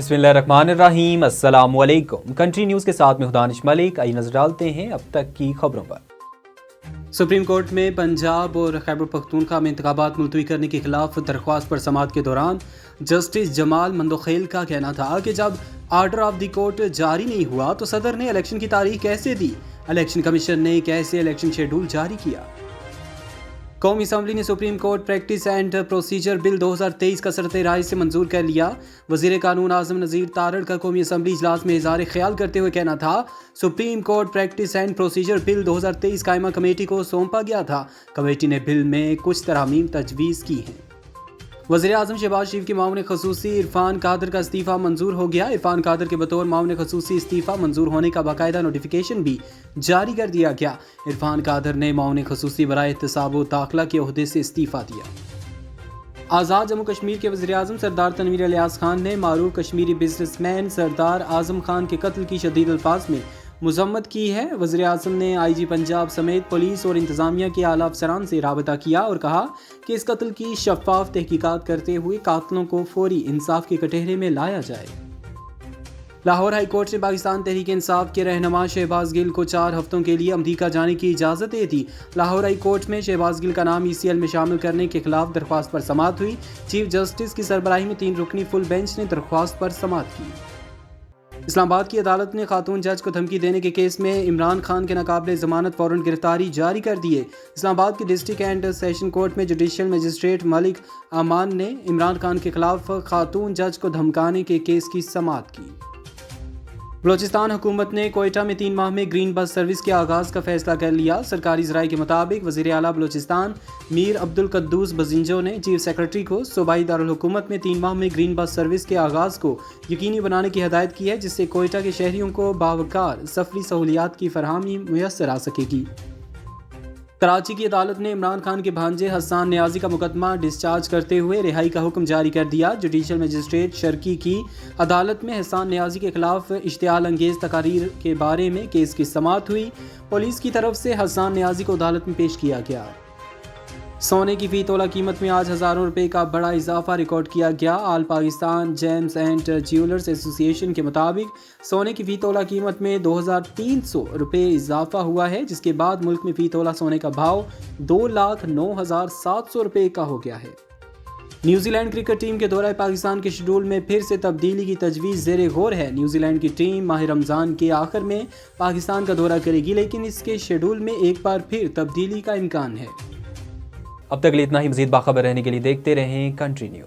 बिस्मिल्लाहिर्रहमानिर्रहीम। अस्सलामु अलैकुम। कंट्री न्यूज़ के साथ में दानिश मलिक। आइए नजर डालते हैं अब तक की खबरों पर। सुप्रीम कोर्ट में पंजाब और खैबर पख्तूनख्वा में इंतखाबात मुलतवी करने के खिलाफ दरख्वास्त पर समाअत के दौरान जस्टिस जमाल मंदोखेल का कहना था कि जब आर्डर ऑफ द कोर्ट जारी नहीं हुआ तो सदर ने इलेक्शन की तारीख कैसे दी, इलेक्शन कमीशन ने कैसे इलेक्शन शेड्यूल जारी किया। कौमी असम्बली ने supreme court practice and procedure bill 2023 का सरते राय से मंजूर कर लिया। वज़ीर कानून आज़म नज़ीर तारड़ का कौमी असम्बली इजलास में इज़हार ख्याल करते हुए कहना था, supreme court practice and procedure bill 2023 कायमा कमेटी को सौंपा गया था। कमेटी ने बिल में कुछ तरामीम तजवीज़ की हैं। वज़ीर आज़म शहबाज शरीफ के मामले खसूसी इरफान कादर का इस्तीफ़ा मंजूर हो गया। इरफान कादर के बतौर मामले खसूसी इस्तीफ़ा मंजूर होने का बाकायदा नोटिफिकेशन भी जारी कर दिया गया। इरफान कादर ने मामले खसूसी बराए इत्तिसाब व दाखिला के ओहदे से इस्तीफ़ा दिया। आज़ाद जम्मू कश्मीर के वज़ीर आज़म सरदार तनवीर इलियास खान ने मारूफ कश्मीरी बिजनेसमैन सरदार आज़म खान के कत्ल की शदीद अल्फाज में मज़म्मत की है। वज़ीर आज़म ने IG पंजाब समेत पुलिस और इंतज़ामिया के आला अफसरान से राबता किया और कहा कि इस कत्ल की शफाफ तहकीकात करते हुए कातलों को फौरी इंसाफ के कटहरे में लाया जाए। लाहौर हाई कोर्ट ने पाकिस्तान तहरीक इंसाफ के रहनुमा शहबाज गिल को 4 हफ्तों के लिए अमरीका जाने की इजाज़त दे दी। लाहौर हाई कोर्ट में शहबाज गिल का नाम ECL में शामिल करने के खिलाफ दरख्वास्त पर समाअत हुई। चीफ जस्टिस की सरबराही में 3 रुकनी फुल बेंच ने दरख्वास्त पर समाअत की। इस्लामाबाद की अदालत ने खातून जज को धमकी देने के केस में इमरान खान के नाकाबिले ज़मानत वारंट गिरफ्तारी जारी कर दिए। इस्लामाबाद के डिस्ट्रिक्ट एंड सेशन कोर्ट में जुडिशल मजिस्ट्रेट मलिक अमान ने इमरान खान के खिलाफ खातून जज को धमकाने के केस की समाअत की। बलोचिस्तान हुकूमत ने कोयटा में 3 माह में ग्रीन बस सर्विस के आगाज़ का फैसला कर लिया। सरकारी ज़राए के मुताबिक वज़ीर आला बलोचिस्तान मीर अब्दुल कद्दूस बजिंजो ने चीफ सेक्रेटरी को सूबाई दारुल हुकूमत में 3 माह में ग्रीन बस सर्विस के आगाज़ को यकीनी बनाने की हदायत की है, जिससे कोयटा के शहरियों को बावकार सफरी सहूलियात की फरहमी मुयस्सर आ सकेगी। कराची की अदालत ने इमरान खान के भांजे हसन नियाजी का मुकदमा डिस्चार्ज करते हुए रिहाई का हुक्म जारी कर दिया। जुडिशल मजिस्ट्रेट शर्की की अदालत में हसन नियाजी के खिलाफ इश्तियाल अंगेज तकारीर के बारे में केस की समाअत हुई। पुलिस की तरफ से हसन नियाजी को अदालत में पेश किया गया। सोने की फी तोला कीमत में आज हज़ारों रुपए का बड़ा इजाफा रिकॉर्ड किया गया। All Pakistan James and jewellers association के मुताबिक सोने की फी तोला कीमत में 2300 रुपए इजाफा हुआ है, जिसके बाद मुल्क में फी तोला सोने का भाव 2,09,700 रुपए का हो गया है। न्यूजीलैंड क्रिकेट टीम के दौरे पाकिस्तान के शेड्यूल में फिर से तब्दीली की तजवीज़ ज़ेरे गौर है। न्यूजीलैंड की टीम माह रमज़ान के आखिर में पाकिस्तान का दौरा करेगी, लेकिन इसके शेड्यूल में एक बार फिर तब्दीली का इम्कान है। अब तक के लिए इतना ही। मज़ीद बाखबर रहने के लिए देखते रहें कंट्री न्यूज़।